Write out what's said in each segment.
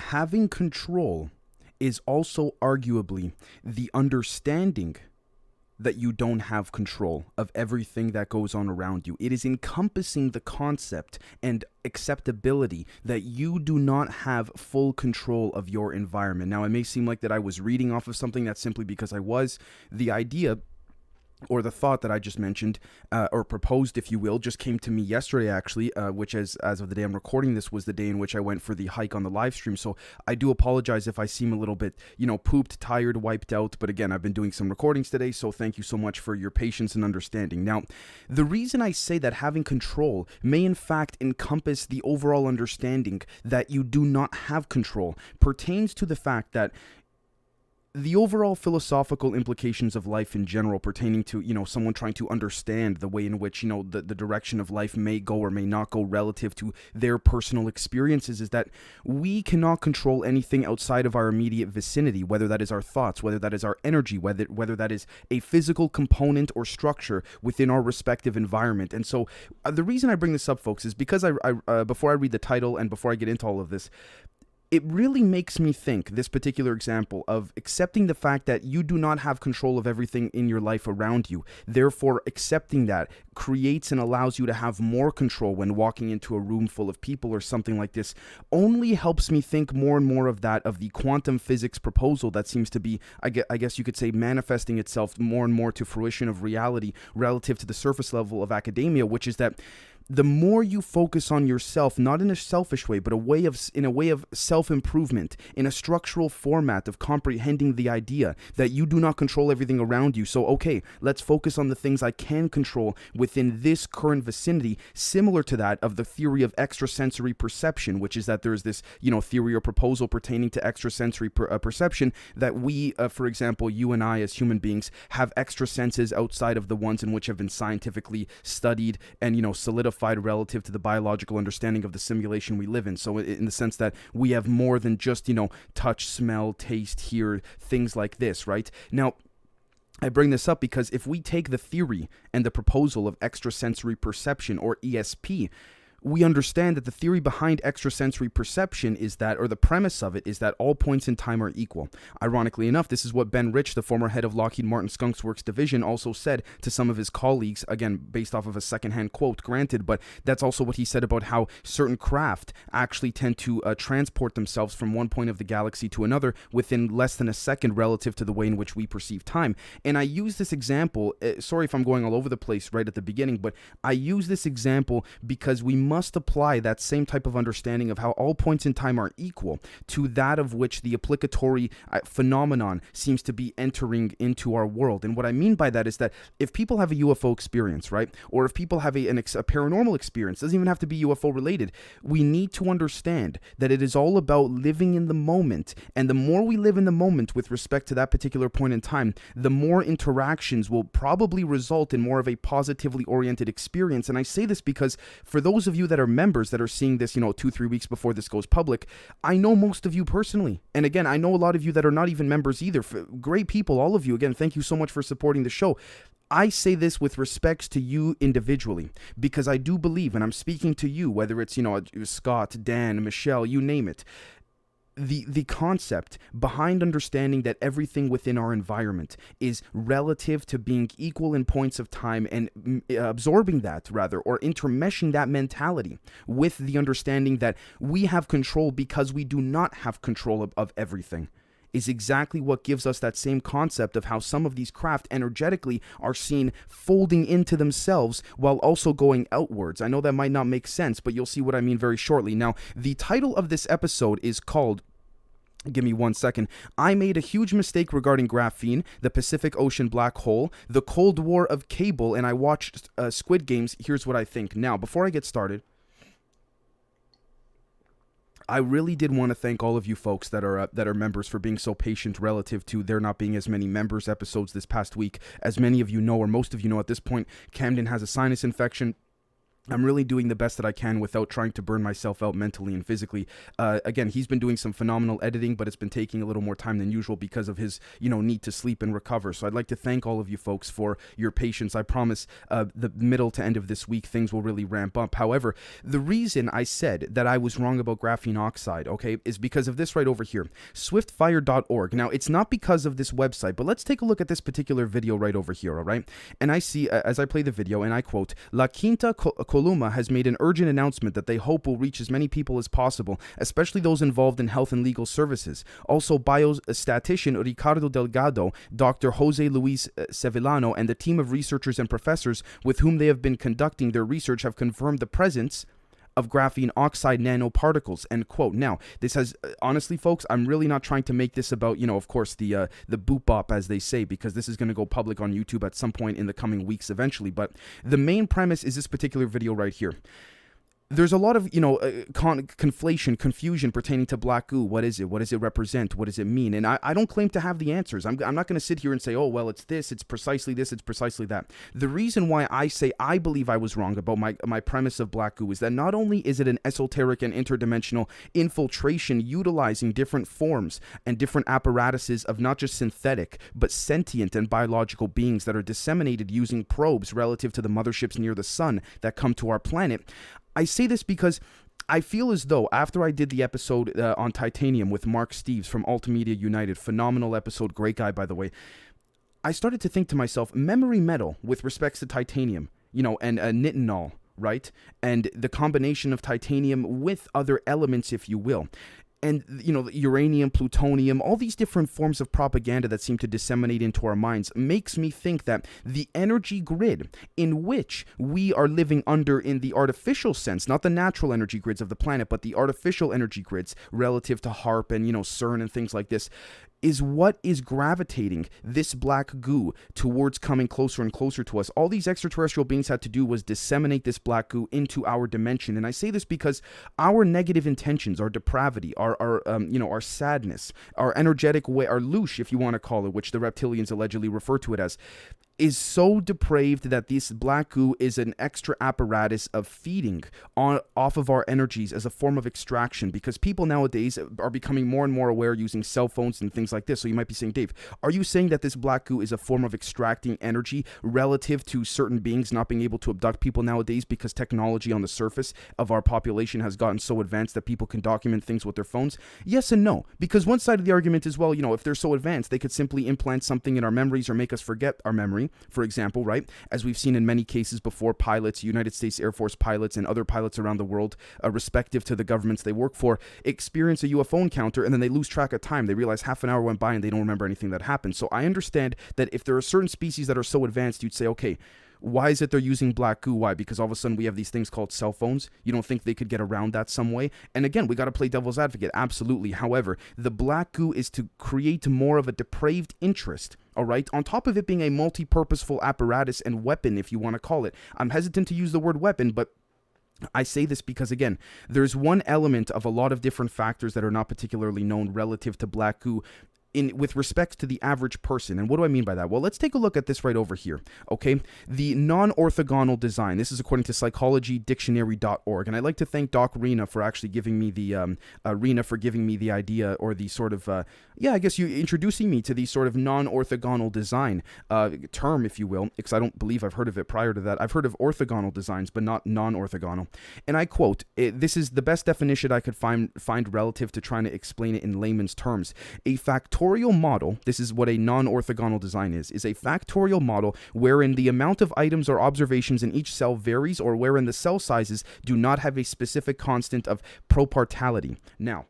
having control is also arguably the understanding that you don't have control of everything that goes on around you. It is encompassing the concept and acceptability that you do not have full control of your environment. Now, it may seem like that I was reading off of something. That's simply because I was. The idea or the thought that I just mentioned, or proposed, if you will, just came to me yesterday, actually, which as of the day I'm recording this was the day in which I went for the hike on the live stream. So I do apologize if I seem a little bit, pooped, tired, wiped out. But again, I've been doing some recordings today, so thank you so much for your patience and understanding. Now, the reason I say that having control may in fact encompass the overall understanding that you do not have control pertains to the fact that the overall philosophical implications of life in general pertaining to, someone trying to understand the way in which, the direction of life may go or may not go relative to their personal experiences is that we cannot control anything outside of our immediate vicinity, whether that is our thoughts, whether that is our energy, whether that is a physical component or structure within our respective environment. And so the reason I bring this up, folks, is because I before I read the title and before I get into all of this, it really makes me think, this particular example of accepting the fact that you do not have control of everything in your life around you. Therefore, accepting that creates and allows you to have more control when walking into a room full of people or something like this, only helps me think more and more of the quantum physics proposal that seems to be, I guess you could say, manifesting itself more and more to fruition of reality relative to the surface level of academia, which is that the more you focus on yourself, not in a selfish way, but in a way of self-improvement, in a structural format of comprehending the idea that you do not control everything around you. So, okay, let's focus on the things I can control within this current vicinity, similar to that of the theory of extrasensory perception, which is that there's this, theory or proposal pertaining to extrasensory perception that we, for example, you and I as human beings have extra senses outside of the ones in which have been scientifically studied and, solidified relative to the biological understanding of the simulation we live in. So in the sense that we have more than just, touch, smell, taste, hear, things like this, right? Now, I bring this up because if we take the theory and the proposal of extrasensory perception, or ESP, we understand that the theory behind extrasensory perception is that, or the premise of it is that all points in time are equal. Ironically enough, this is what Ben Rich, the former head of Lockheed Martin Skunk Works division, also said to some of his colleagues, again, based off of a secondhand quote, granted, but that's also what he said about how certain craft actually tend to transport themselves from one point of the galaxy to another within less than a second relative to the way in which we perceive time. And I use this example, sorry if I'm going all over the place right at the beginning, but I use this example because we must apply that same type of understanding of how all points in time are equal to that of which the applicatory phenomenon seems to be entering into our world. And what I mean by that is that if people have a UFO experience, right, or if people have a paranormal experience, doesn't even have to be UFO related, we need to understand that it is all about living in the moment. And the more we live in the moment with respect to that particular point in time, the more interactions will probably result in more of a positively oriented experience. And I say this because for those of you that are members that are seeing this, 2-3 weeks before this goes public, I know most of you personally. And again, I know a lot of you that are not even members either. Great people, all of you. Again, thank you so much for supporting the show. I say this with respects to you individually, because I do believe, and I'm speaking to you, whether it's, Scott, Dan, Michelle, you name it, the concept behind understanding that everything within our environment is relative to being equal in points of time, and absorbing that, rather, or intermeshing that mentality with the understanding that we have control because we do not have control of everything, is exactly what gives us that same concept of how some of these craft energetically are seen folding into themselves while also going outwards. I know that might not make sense, but you'll see what I mean very shortly. Now, the title of this episode is called, give me 1 second, I made a huge mistake regarding graphene, the Pacific Ocean black hole, the Cold War of cable, and I watched Squid Games. Here's what I think. Now, before I get started, I really did want to thank all of you folks that are members for being so patient relative to there not being as many members episodes this past week. As many of you know, or most of you know at this point, Camden has a sinus infection. I'm really doing the best that I can without trying to burn myself out mentally and physically. Again, he's been doing some phenomenal editing, but it's been taking a little more time than usual because of his, need to sleep and recover. So I'd like to thank all of you folks for your patience. I promise the middle to end of this week, things will really ramp up. However, the reason I said that I was wrong about graphene oxide, okay, is because of this right over here, swiftfire.org. Now, it's not because of this website, but let's take a look at this particular video right over here, all right? And I see, as I play the video, and I quote, La Quinta Columa has made an urgent announcement that they hope will reach as many people as possible, especially those involved in health and legal services. Also, biostatician Ricardo Delgado, Dr. Jose Luis Sevillano, and the team of researchers and professors with whom they have been conducting their research have confirmed the presence of graphene oxide nanoparticles, end quote. Now, this has, honestly, folks, I'm really not trying to make this about, of course, the boop bop, as they say, because this is going to go public on YouTube at some point in the coming weeks eventually. But the main premise is this particular video right here. There's a lot of, conflation, confusion pertaining to black goo. What is it? What does it represent? What does it mean? And I don't claim to have the answers. I'm not going to sit here and say, oh, well, it's this, it's precisely this, it's precisely that. The reason why I say I believe I was wrong about my premise of black goo is that not only is it an esoteric and interdimensional infiltration utilizing different forms and different apparatuses of not just synthetic, but sentient and biological beings that are disseminated using probes relative to the motherships near the sun that come to our planet. I say this because I feel as though after I did the episode on titanium with Mark Steves from Altimedia United, phenomenal episode, great guy, by the way, I started to think to myself, memory metal with respects to titanium, and nitinol, right? And the combination of titanium with other elements, if you will. And, uranium, plutonium, all these different forms of propaganda that seem to disseminate into our minds makes me think that the energy grid in which we are living under in the artificial sense, not the natural energy grids of the planet, but the artificial energy grids relative to HARP and, CERN and things like this, is what is gravitating this black goo towards coming closer and closer to us. All these extraterrestrial beings had to do was disseminate this black goo into our dimension. And I say this because our negative intentions, our depravity, our sadness, our energetic way, our louche, if you want to call it, which the reptilians allegedly refer to it as, is so depraved that this black goo is an extra apparatus of feeding off of our energies as a form of extraction, because people nowadays are becoming more and more aware using cell phones and things like this. So you might be saying, Dave, are you saying that this black goo is a form of extracting energy relative to certain beings not being able to abduct people nowadays because technology on the surface of our population has gotten so advanced that people can document things with their phones? Yes and no, because one side of the argument is, well, if they're so advanced, they could simply implant something in our memories or make us forget our memory. For example, right, as we've seen in many cases before, pilots, United States Air Force pilots and other pilots around the world, respective to the governments they work for, experience a UFO encounter and then they lose track of time. They realize half an hour went by and they don't remember anything that happened. So I understand that if there are certain species that are so advanced, you'd say, okay, why is it they're using black goo? Why? Because all of a sudden we have these things called cell phones. You don't think they could get around that some way? And again, we got to play devil's advocate. Absolutely. However, the black goo is to create more of a depraved interest. All right, on top of it being a multi-purposeful apparatus and weapon, if you want to call it. I'm hesitant to use the word weapon, but I say this because, again, there's one element of a lot of different factors that are not particularly known relative to black goo with respect to the average person. And what do I mean by that? Well, let's take a look at this right over here, okay? The non-orthogonal design. This is according to psychologydictionary.org. And I'd like to thank Doc Rena for actually giving me the, idea, or the sort of, I guess you introducing me to the sort of non-orthogonal design term, if you will, because I don't believe I've heard of it prior to that. I've heard of orthogonal designs, but not non-orthogonal. And I quote, this is the best definition I could find relative to trying to explain it in layman's terms. A factorial model, this is what a non-orthogonal design is a factorial model wherein the amount of items or observations in each cell varies, or wherein the cell sizes do not have a specific constant of propartality. Now,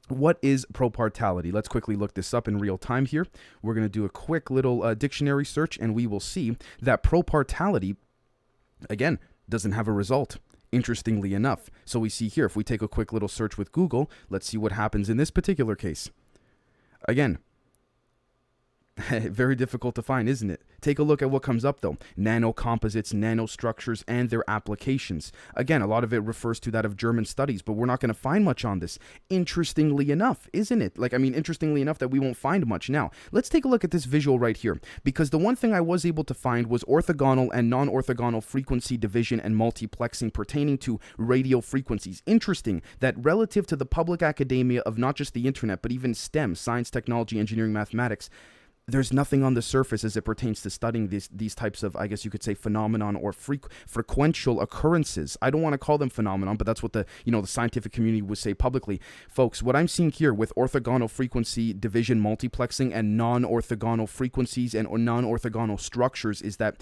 what is propartality? Let's quickly look this up in real time here. We're going to do a quick little dictionary search, and we will see that propartality, again, doesn't have a result, interestingly enough. So we see here, if we take a quick little search with Google, let's see what happens in this particular case. Again, Very difficult to find, isn't it? Take a look at what comes up though. Nanocomposites, nanostructures, and their applications. Again, a lot of it refers to that of German studies, but we're not going to find much on this. Interestingly enough, isn't it? Interestingly enough that we won't find much. Now, let's take a look at this visual right here, because the one thing I was able to find was orthogonal and non-orthogonal frequency division and multiplexing pertaining to radio frequencies. Interesting that relative to the public academia of not just the internet, but even STEM, science, technology, engineering, mathematics, there's nothing on the surface as it pertains to studying these types of, I guess you could say, phenomenon or frequential occurrences. I don't want to call them phenomenon, but that's what the scientific community would say publicly. Folks, what I'm seeing here with orthogonal frequency division multiplexing and non-orthogonal frequencies and non-orthogonal structures is that,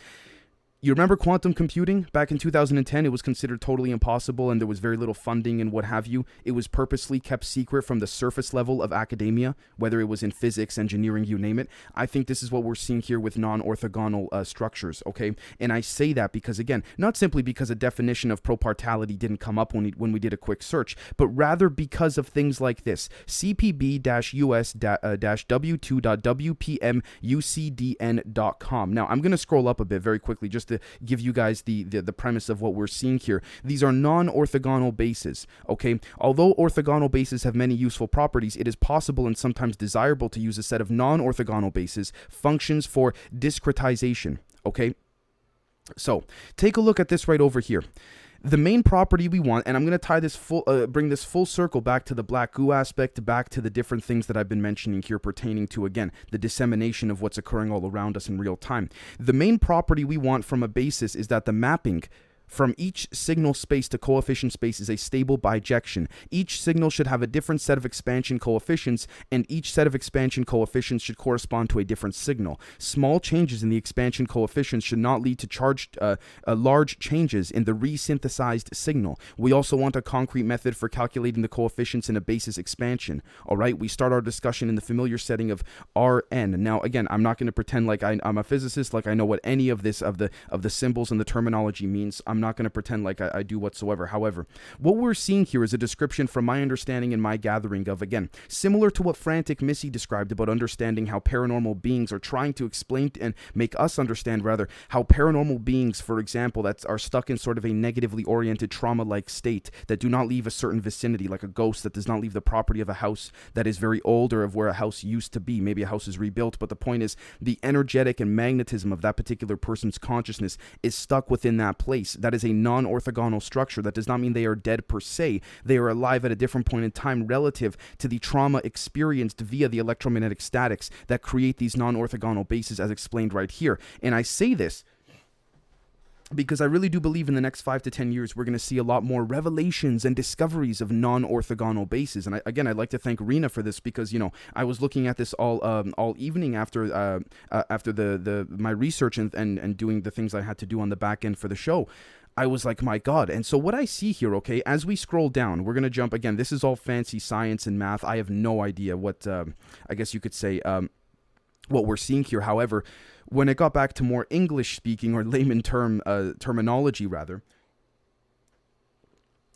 you remember quantum computing? Back in 2010, it was considered totally impossible and there was very little funding and what have you. It was purposely kept secret from the surface level of academia, whether it was in physics, engineering, you name it. I think this is what we're seeing here with non-orthogonal structures, okay? And I say that because, again, not simply because a definition of propartality didn't come up when we did a quick search, but rather because of things like this. cpb-us-w2.wpmucdn.com. Now, I'm going to scroll up a bit very quickly just to give you guys the premise of what we're seeing here. These are non-orthogonal bases, okay? Although orthogonal bases have many useful properties, it is possible and sometimes desirable to use a set of non-orthogonal bases, functions for discretization, okay? So, take a look at this right over here. The main property we want, and I'm going to tie this bring this full circle back to the black goo aspect, back to the different things that I've been mentioning here pertaining to, again, the dissemination of what's occurring all around us in real time. The main property we want from a basis is that the mapping from each signal space to coefficient space is a stable bijection. Each signal should have a different set of expansion coefficients, and each set of expansion coefficients should correspond to a different signal. Small changes in the expansion coefficients should not lead to large changes in the resynthesized signal. We also want a concrete method for calculating the coefficients in a basis expansion. All right, we start our discussion in the familiar setting of Rn. Now, again, I'm not going to pretend like I'm a physicist, like I know what any of this of the symbols and the terminology means. I'm not going to pretend like I do whatsoever. However, what we're seeing here is a description from my understanding and my gathering of, again, similar to what Frantic Missy described about understanding how paranormal beings are trying to explain and make us understand, rather, how paranormal beings, for example, that are stuck in sort of a negatively oriented trauma-like state that do not leave a certain vicinity, like a ghost that does not leave the property of a house that is very old or of where a house used to be. Maybe a house is rebuilt, but the point is the energetic and magnetism of that particular person's consciousness is stuck within that place. That is a non-orthogonal structure. That does not mean they are dead per se. They are alive at a different point in time relative to the trauma experienced via the electromagnetic statics that create these non-orthogonal bases as explained right here. And I say this because I really do believe in the next 5 to 10 years, we're going to see a lot more revelations and discoveries of non-orthogonal bases. And I'd like to thank Rena for this because, I was looking at this all evening after my research and doing the things I had to do on the back end for the show. I was like, my God. And so what I see here, okay, as we scroll down, we're going to jump again. This is all fancy science and math. I have no idea what, I guess you could say, what we're seeing here. However, when it got back to more English speaking or layman terminology, rather,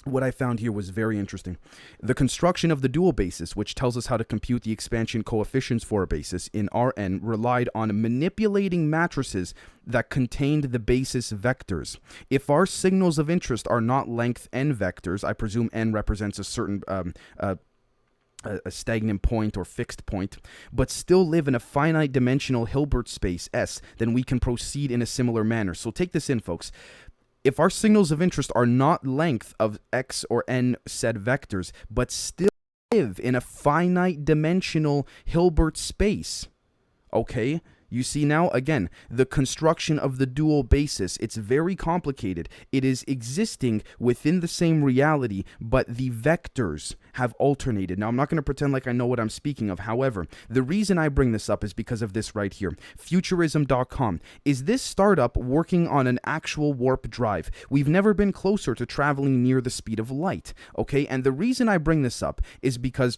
what I found here was very interesting. The construction of the dual basis, which tells us how to compute the expansion coefficients for a basis in Rn, relied on manipulating matrices that contained the basis vectors. If our signals of interest are not length n vectors, I presume n represents a certain a stagnant point or fixed point, but still live in a finite dimensional Hilbert space S, then we can proceed in a similar manner. So take this in, folks. If our signals of interest are not length of x or n said vectors, but still live in a finite dimensional Hilbert space, okay? You see now, again, the construction of the dual basis. It's very complicated. It is existing within the same reality, but the vectors have alternated. Now, I'm not going to pretend like I know what I'm speaking of. However, the reason I bring this up is because of this right here. Futurism.com. Is this startup working on an actual warp drive? We've never been closer to traveling near the speed of light, okay? And the reason I bring this up is because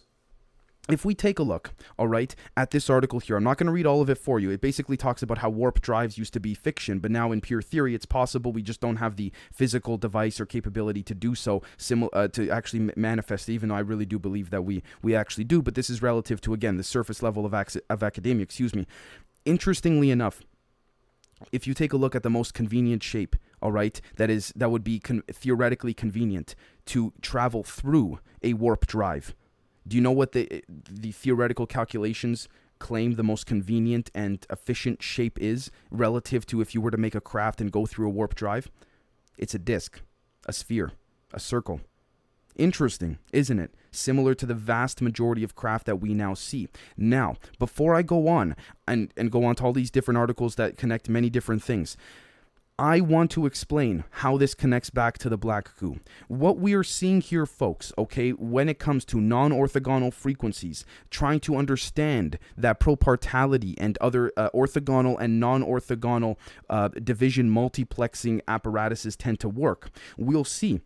if we take a look, all right, at this article here, I'm not going to read all of it for you. It basically talks about how warp drives used to be fiction, but now in pure theory, it's possible. We just don't have the physical device or capability to do so, to actually manifest, even though I really do believe that we actually do. But this is relative to, again, the surface level of academia, excuse me. Interestingly enough, if you take a look at the most convenient shape, all right, that would be theoretically convenient to travel through a warp drive. Do you know what the theoretical calculations claim the most convenient and efficient shape is relative to if you were to make a craft and go through a warp drive? It's a disc, a sphere, a circle. Interesting, isn't it? Similar to the vast majority of craft that we now see. Now, before I go on and go on to all these different articles that connect many different things, I want to explain how this connects back to the black goo. What we are seeing here, folks, okay, when it comes to non-orthogonal frequencies, trying to understand that propartality and other orthogonal and non-orthogonal division multiplexing apparatuses tend to work, we'll see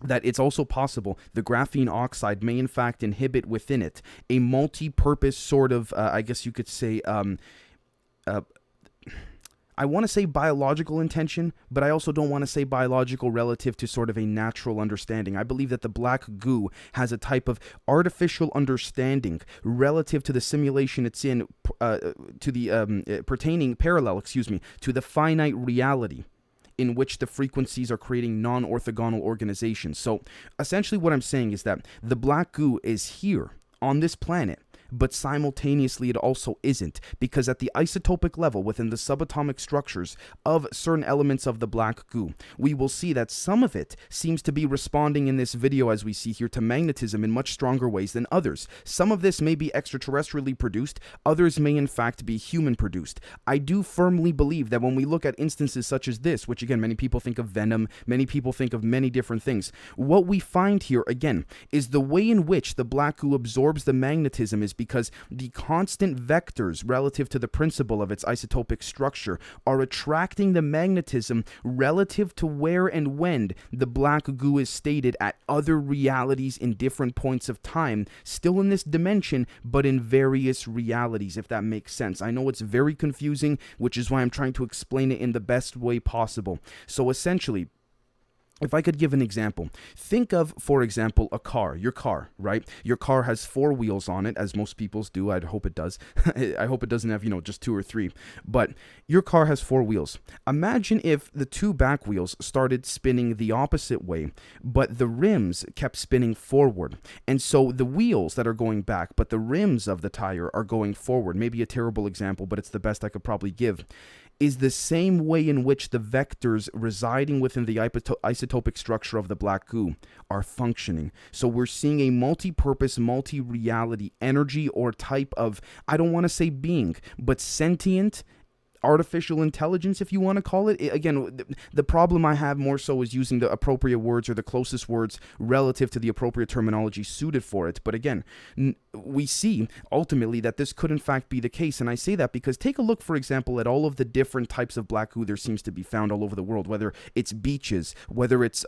that it's also possible the graphene oxide may in fact inhibit within it a multi-purpose sort of, I guess you could say, I want to say biological intention, but I also don't want to say biological relative to sort of a natural understanding. I believe that the black goo has a type of artificial understanding relative to the simulation it's in, to the parallel to the finite reality in which the frequencies are creating non-orthogonal organizations. So essentially what I'm saying is that the black goo is here on this planet, but simultaneously it also isn't, because at the isotopic level within the subatomic structures of certain elements of the black goo, we will see that some of it seems to be responding in this video, as we see here, to magnetism in much stronger ways than others. Some of this may be extraterrestrially produced, others may in fact be human produced. I do firmly believe that when we look at instances such as this, which again, many people think of venom, many people think of many different things, what we find here again is the way in which the black goo absorbs the magnetism is because the constant vectors relative to the principle of its isotopic structure are attracting the magnetism relative to where and when the black goo is stated at other realities in different points of time, still in this dimension, but in various realities, if that makes sense. I know it's very confusing, which is why I'm trying to explain it in the best way possible. So essentially, if I could give an example, think of, for example, a car, your car, right? Your car has 4 wheels on it, as most people's do. I'd hope it does. I hope it doesn't have, just 2 or 3. But your car has 4 wheels. Imagine if the 2 back wheels started spinning the opposite way, but the rims kept spinning forward. And so the wheels that are going back, but the rims of the tire are going forward. Maybe a terrible example, but it's the best I could probably give. Is the same way in which the vectors residing within the isotopic structure of the black goo are functioning. So we're seeing a multi-purpose, multi-reality energy or type of, I don't want to say being, but sentient artificial intelligence, if you want to call it. Again, the problem I have more so is using the appropriate words or the closest words relative to the appropriate terminology suited for it. But again, we see ultimately that this could in fact be the case. And I say that because take a look, for example, at all of the different types of black goo there seems to be found all over the world, whether it's beaches, whether it's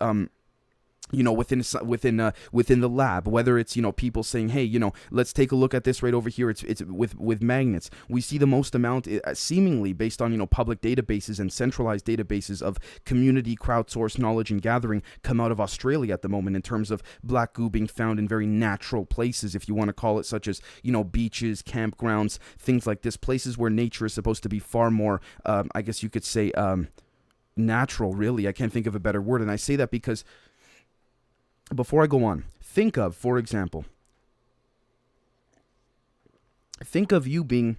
within the lab, whether it's, people saying, hey, let's take a look at this right over here. It's with magnets. We see the most amount seemingly based on, public databases and centralized databases of community crowdsourced knowledge and gathering come out of Australia at the moment in terms of black goo being found in very natural places, if you want to call it, such as, beaches, campgrounds, things like this, places where nature is supposed to be far more, I guess you could say, natural, really. I can't think of a better word. And I say that because before I go on, think of, for example, you being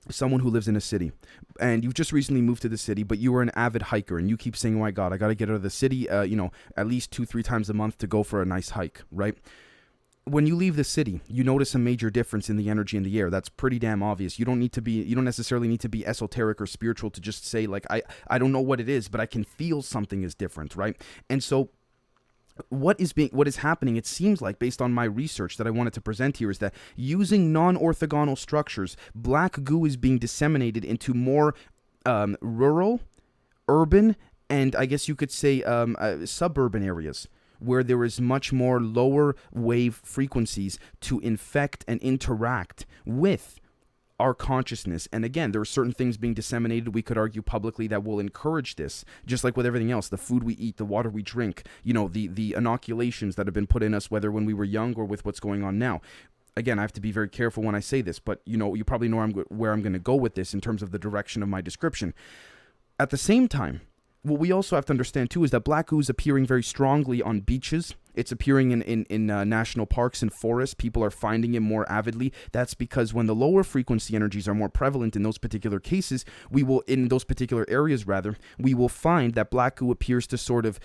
someone who lives in a city and you've just recently moved to the city, but you are an avid hiker and you keep saying, oh my God, I got to get out of the city, at least 2-3 times a month to go for a nice hike, right? When you leave the city, you notice a major difference in the energy in the air. That's pretty damn obvious. You don't necessarily need to be esoteric or spiritual to just say, like, I don't know what it is, but I can feel something is different, right? And so what is happening, it seems like, based on my research that I wanted to present here, is that using non-orthogonal structures, black goo is being disseminated into more rural, urban, and I guess you could say suburban areas, where there is much more lower wave frequencies to infect and interact with our consciousness. And again, there are certain things being disseminated, we could argue publicly, that will encourage this, just like with everything else, the food we eat, the water we drink, the inoculations that have been put in us, whether when we were young or with what's going on now. again, I have to be very careful when I say this, but you probably know where I'm going to go with this in terms of the direction of my description. At the same time, what we also have to understand too is that black goo is appearing very strongly on beaches. It's appearing in national parks and forests. People are finding it more avidly. That's because when the lower frequency energies are more prevalent in those particular cases, in those particular areas rather, we will find that black goo appears to sort of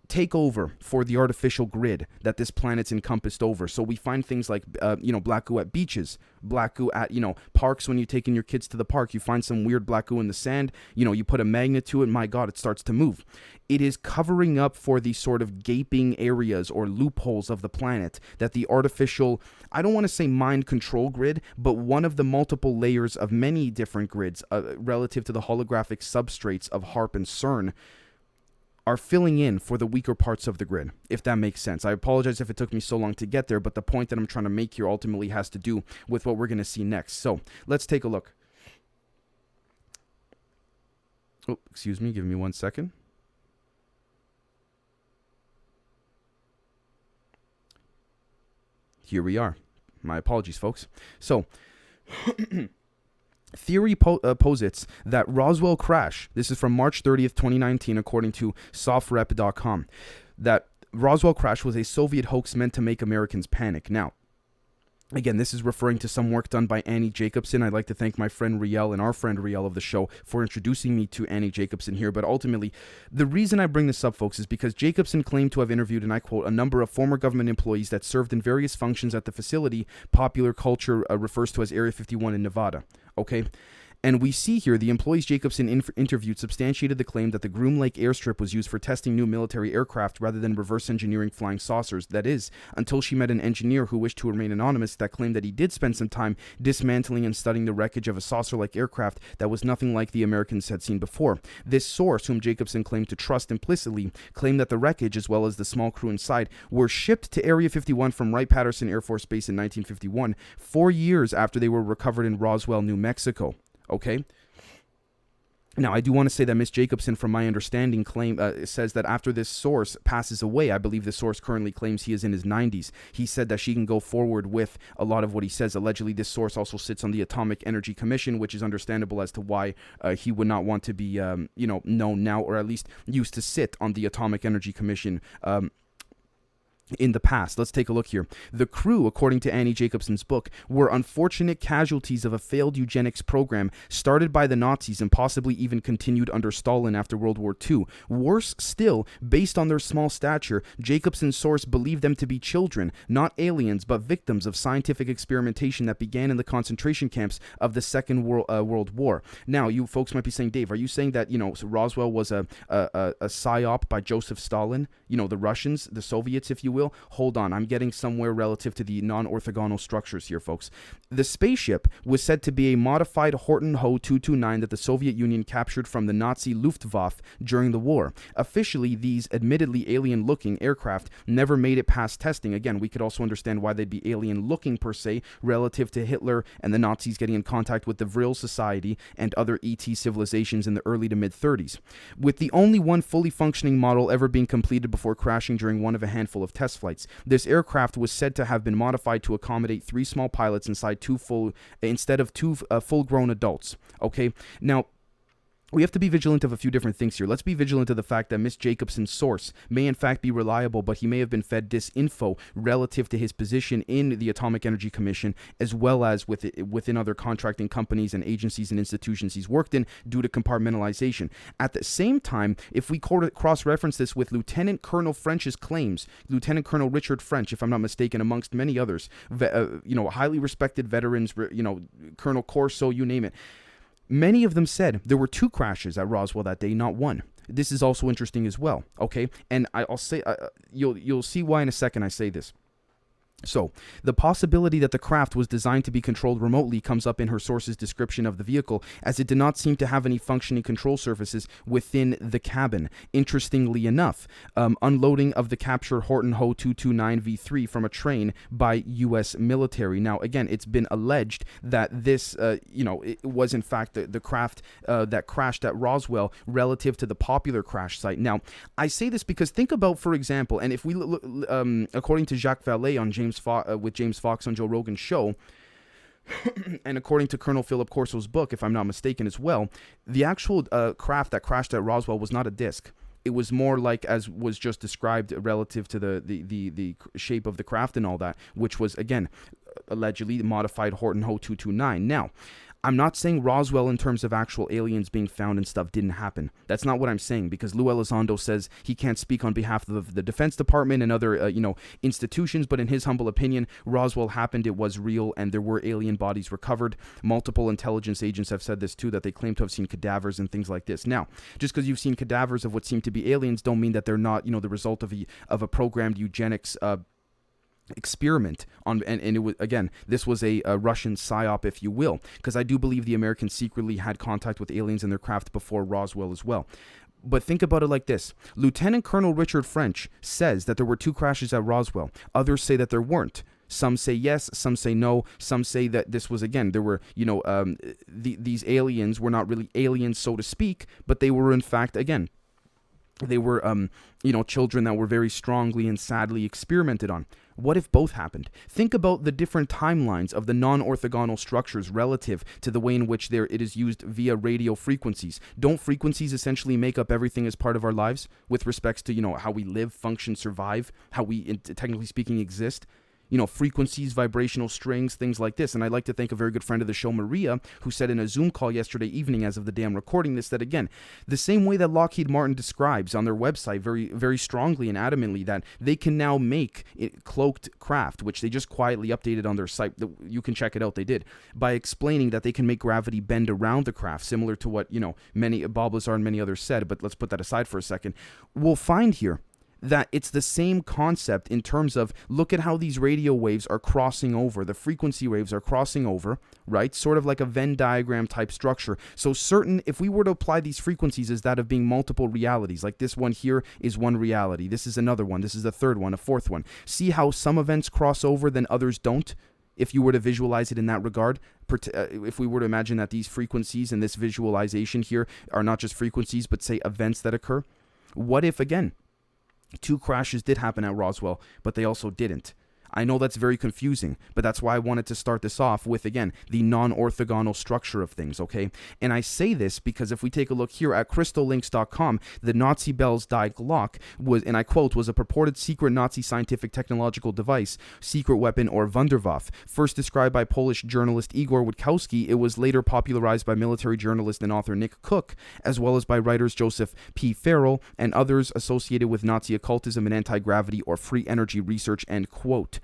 take over for the artificial grid that this planet's encompassed over. So we find things like, black goo at beaches, black goo at, parks. When you're taking your kids to the park, you find some weird black goo in the sand. You put a magnet to it, my God, it starts to move. It is covering up for these sort of gaping areas or loopholes of the planet that the artificial, I don't want to say mind control grid, but one of the multiple layers of many different grids relative to the holographic substrates of HARP and CERN are filling in for the weaker parts of the grid, if that makes sense. I apologize if it took me so long to get there, but the point that I'm trying to make here ultimately has to do with what we're going to see next. So let's take a look. Oh, excuse me. Give me 1 second. Here we are. My apologies, folks. So theory posits that Roswell crash, this is from March 30th, 2019, according to sofrep.com, that Roswell crash was a Soviet hoax meant to make Americans panic. Now, again, this is referring to some work done by Annie Jacobson. I'd like to thank my friend Riel and our friend Riel of the show for introducing me to Annie Jacobson here. But ultimately, the reason I bring this up, folks, is because Jacobson claimed to have interviewed, and I quote, a number of former government employees that served in various functions at the facility popular culture refers to as Area 51 in Nevada. Okay? And we see here the employees Jacobson interviewed substantiated the claim that the Groom Lake airstrip was used for testing new military aircraft rather than reverse engineering flying saucers. That is, until she met an engineer who wished to remain anonymous that claimed that he did spend some time dismantling and studying the wreckage of a saucer-like aircraft that was nothing like the Americans had seen before. This source, whom Jacobson claimed to trust implicitly, claimed that the wreckage, as well as the small crew inside, were shipped to Area 51 from Wright-Patterson Air Force Base in 1951, 4 years after they were recovered in Roswell, New Mexico. Okay. Now, I do want to say that Miss Jacobson, from my understanding, says that after this source passes away, I believe the source currently claims he is in his 90s. He said that she can go forward with a lot of what he says. Allegedly, this source also sits on the Atomic Energy Commission, which is understandable as to why he would not want to be, known now, or at least used to sit on the Atomic Energy Commission in the past. Let's take a look here. The crew, according to Annie Jacobson's book, were unfortunate casualties of a failed eugenics program started by the Nazis and possibly even continued under Stalin after World War II. Worse still, based on their small stature, Jacobson's source believed them to be children, not aliens, but victims of scientific experimentation that began in the concentration camps of the Second World War. Now, you folks might be saying, Dave, are you saying that, so Roswell was a psyop by Joseph Stalin? The Russians, the Soviets, if you will? Hold on, I'm getting somewhere relative to the non-orthogonal structures here, folks. The spaceship was said to be a modified Horton Ho 229 that the Soviet Union captured from the Nazi Luftwaffe during the war. Officially, these admittedly alien-looking aircraft never made it past testing. Again, we could also understand why they'd be alien-looking per se, relative to Hitler and the Nazis getting in contact with the Vril Society and other ET civilizations in the early to mid-30s. With the only one fully functioning model ever being completed before crashing during one of a handful of test flights. This aircraft was said to have been modified to accommodate 3 small pilots instead of two full-grown adults. Okay, now we have to be vigilant of a few different things here. Let's be vigilant of the fact that Miss Jacobson's source may in fact be reliable, but he may have been fed disinfo relative to his position in the Atomic Energy Commission, as well as within other contracting companies and agencies and institutions he's worked in due to compartmentalization. At the same time, if we cross-reference this with Lieutenant Colonel French's claims, Lieutenant Colonel Richard French, if I'm not mistaken, amongst many others, highly respected veterans, Colonel Corso, you name it, many of them said there were 2 crashes at Roswell that day, not 1. This is also interesting as well, okay? And I'll say, you'll see why in a second I say this. So, the possibility that the craft was designed to be controlled remotely comes up in her source's description of the vehicle, as it did not seem to have any functioning control surfaces within the cabin. Interestingly enough, unloading of the captured Horton Ho 229 V3 from a train by U.S. military. Now, again, it's been alleged that this, it was in fact the craft that crashed at Roswell relative to the popular crash site. Now, I say this because think about, for example, and if we look, according to Jacques Vallée on James James Fox on Joe Rogan's show. And according to Colonel Philip Corso's book, if I'm not mistaken as well, the actual craft that crashed at Roswell was not a disc. It was more like, as was just described, relative to the shape of the craft and all that, which was, again, allegedly modified Horton Ho 229. Now, I'm not saying Roswell in terms of actual aliens being found and stuff didn't happen. That's not what I'm saying, because Lou Elizondo says he can't speak on behalf of the Defense Department and other institutions, but in his humble opinion, Roswell happened, it was real, and there were alien bodies recovered. Multiple intelligence agents have said this too, that they claim to have seen cadavers and things like this. Now, just because you've seen cadavers of what seem to be aliens don't mean that they're not, the result of a programmed eugenics experiment on, and it was, again, this was a Russian psyop, if you will, because I do believe the Americans secretly had contact with aliens in their craft before Roswell as well. But think about it like this. Lieutenant Colonel Richard French says that there were 2 crashes at Roswell. Others say that there weren't. Some say yes, some say no. Some say that this was, again, there were, these aliens were not really aliens, so to speak, but they were, in fact, again, they were, children that were very strongly and sadly experimented on. What if both happened? Think about the different timelines of the non-orthogonal structures relative to the way in which it is used via radio frequencies. Don't frequencies essentially make up everything as part of our lives with respects to, how we live, function, survive, how we, technically speaking, exist? Frequencies, vibrational strings, things like this. And I'd like to thank a very good friend of the show, Maria, who said in a Zoom call yesterday evening, as of the day I'm recording this, that again, the same way that Lockheed Martin describes on their website very, very strongly and adamantly that they can now make cloaked craft, which they just quietly updated on their site. You can check it out, they did, by explaining that they can make gravity bend around the craft, similar to what, many, Bob Lazar and many others said, but let's put that aside for a second. We'll find here that it's the same concept in terms of, look at how these radio waves are crossing over, the frequency waves are crossing over, right? Sort of like a Venn diagram type structure. So if we were to apply these frequencies as that of being multiple realities, like this one here is one reality, this is another one, this is the third one, a fourth one. See how some events cross over, then others don't? If you were to visualize it in that regard, if we were to imagine that these frequencies and this visualization here are not just frequencies, but say events that occur, what if, again, 2 crashes did happen at Roswell, but they also didn't? I know that's very confusing, but that's why I wanted to start this off with, again, the non-orthogonal structure of things, okay? And I say this because if we take a look here at crystallinks.com, the Nazi Bell's Die Glock was, and I quote, was a purported secret Nazi scientific technological device, secret weapon, or Wunderwaffe. First described by Polish journalist Igor Witkowski, it was later popularized by military journalist and author Nick Cook, as well as by writers Joseph P. Farrell and others associated with Nazi occultism and anti-gravity or free energy research, end quote.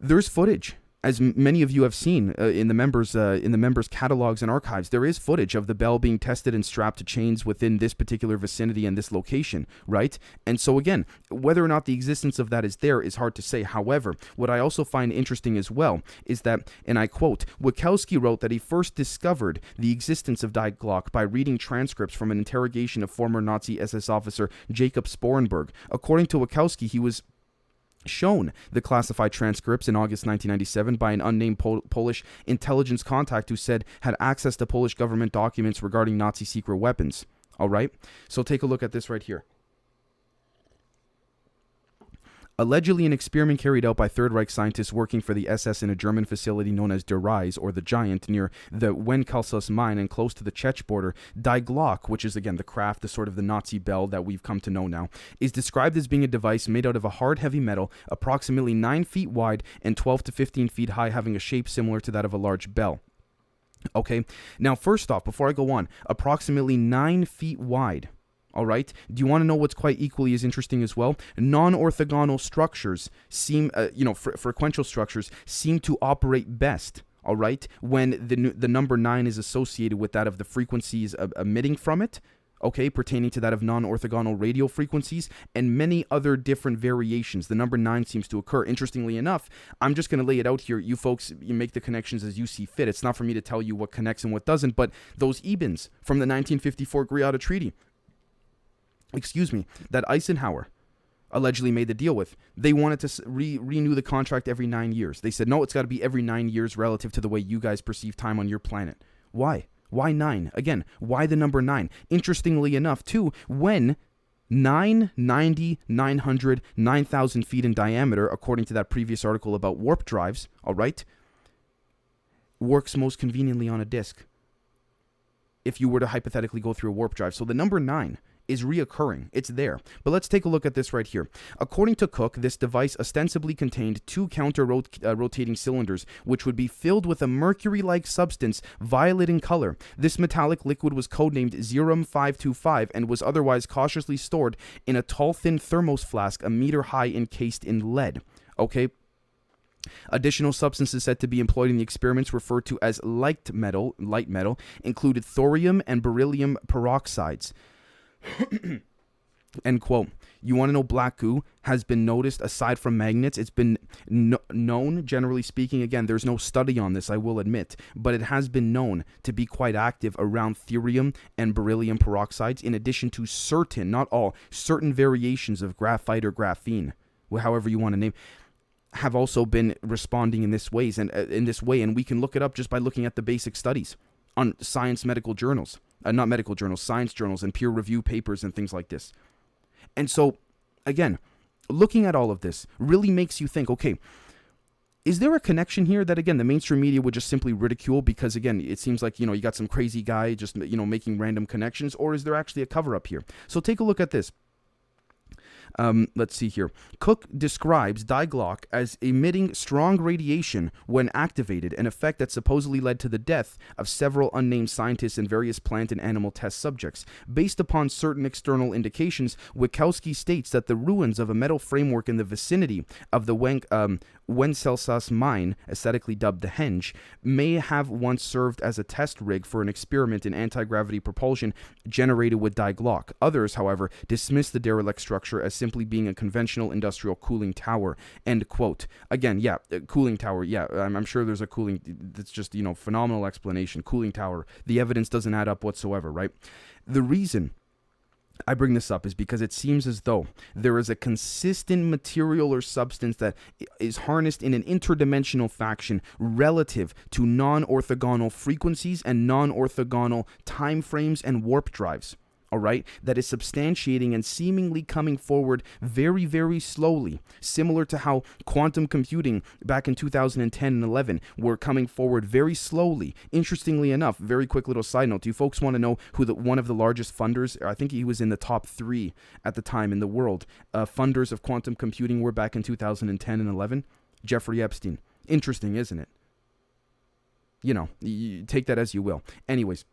There's footage, as many of you have seen in the members' catalogs and archives. There is footage of the bell being tested and strapped to chains within this particular vicinity and this location, right? And so again, whether or not the existence of that is there is hard to say. However, what I also find interesting as well is that, and I quote, Witkowski wrote that he first discovered the existence of Die Glock by reading transcripts from an interrogation of former Nazi SS officer Jacob Sporenberg. According to Witkowski, he was shown the classified transcripts in August 1997 by an unnamed Polish intelligence contact who said had access to Polish government documents regarding Nazi secret weapons. All right, so take a look at this right here. Allegedly an experiment carried out by Third Reich scientists working for the SS in a German facility known as Der Reis, or the Giant, near the Wenkalsas mine and close to the Czech border. Die Glock, which is again the craft, the sort of the Nazi bell that we've come to know now, is described as being a device made out of a hard, heavy metal, approximately 9 feet wide and 12 to 15 feet high, having a shape similar to that of a large bell. Okay, now first off, before I go on, approximately 9 feet wide. All right. Do you want to know what's quite equally as interesting as well? Non-orthogonal structures seem, frequential structures seem to operate best. All right, when the number 9 is associated with that of the frequencies emitting from it. Okay, pertaining to that of non-orthogonal radio frequencies and many other different variations. The number 9 seems to occur. Interestingly enough, I'm just going to lay it out here. You folks, you make the connections as you see fit. It's not for me to tell you what connects and what doesn't, but those Ebens from the 1954 Greada Treaty, that Eisenhower allegedly made the deal with, they wanted to renew the contract every 9 years. They said, no, it's got to be every 9 years relative to the way you guys perceive time on your planet. Why? Why 9? Again, why the number 9? Interestingly enough, too, when 9, 90, 900, 9,000 feet in diameter, according to that previous article about warp drives, all right, works most conveniently on a disk if you were to hypothetically go through a warp drive. So the number 9 is reoccurring. It's there. But let's take a look at this right here. According to Cook, this device ostensibly contained 2 counter-rotating cylinders, which would be filled with a mercury-like substance, violet in color. This metallic liquid was codenamed Zerum 525 and was otherwise cautiously stored in a tall, thin thermos flask, a meter high, encased in lead. Okay? Additional substances said to be employed in the experiments, referred to as light metal, included thorium and beryllium peroxides. End quote. You want to know black goo has been noticed aside from magnets? It's been known, generally speaking, again, there's no study on this, I will admit, but it has been known to be quite active around thorium and beryllium peroxides, in addition to certain, not all, certain variations of graphite or graphene, however you want to name, have also been responding in this way, and we can look it up just by looking at the basic studies on science medical journals. Not medical journals, science journals, and peer review papers and things like this. And so, again, looking at all of this really makes you think, okay, is there a connection here that, again, the mainstream media would just simply ridicule because, again, it seems like, you got some crazy guy just, making random connections, or is there actually a cover-up here? So take a look at this. Let's see here. Cook describes Diglock as emitting strong radiation when activated, an effect that supposedly led to the death of several unnamed scientists and various plant and animal test subjects. Based upon certain external indications, Wachowski states that the ruins of a metal framework in the vicinity of the Wenceslas mine, aesthetically dubbed the Henge, may have once served as a test rig for an experiment in anti-gravity propulsion generated with Diglock. Others, however, dismiss the derelict structure as simply being a conventional industrial cooling tower. End quote. Again, yeah, cooling tower. Yeah, I'm sure there's a cooling. That's just, phenomenal explanation. Cooling tower. The evidence doesn't add up whatsoever, right? The reason I bring this up is because it seems as though there is a consistent material or substance that is harnessed in an interdimensional fashion relative to non-orthogonal frequencies and non-orthogonal time frames and warp drives. All right, that is substantiating and seemingly coming forward very, very slowly, similar to how quantum computing back in 2010 and 11 were coming forward very slowly. Interestingly enough, very quick little side note, do you folks want to know who one of the largest funders, I think he was in the top 3 at the time in the world, funders of quantum computing were back in 2010 and 11? Jeffrey Epstein. Interesting, isn't it? You take that as you will. Anyways,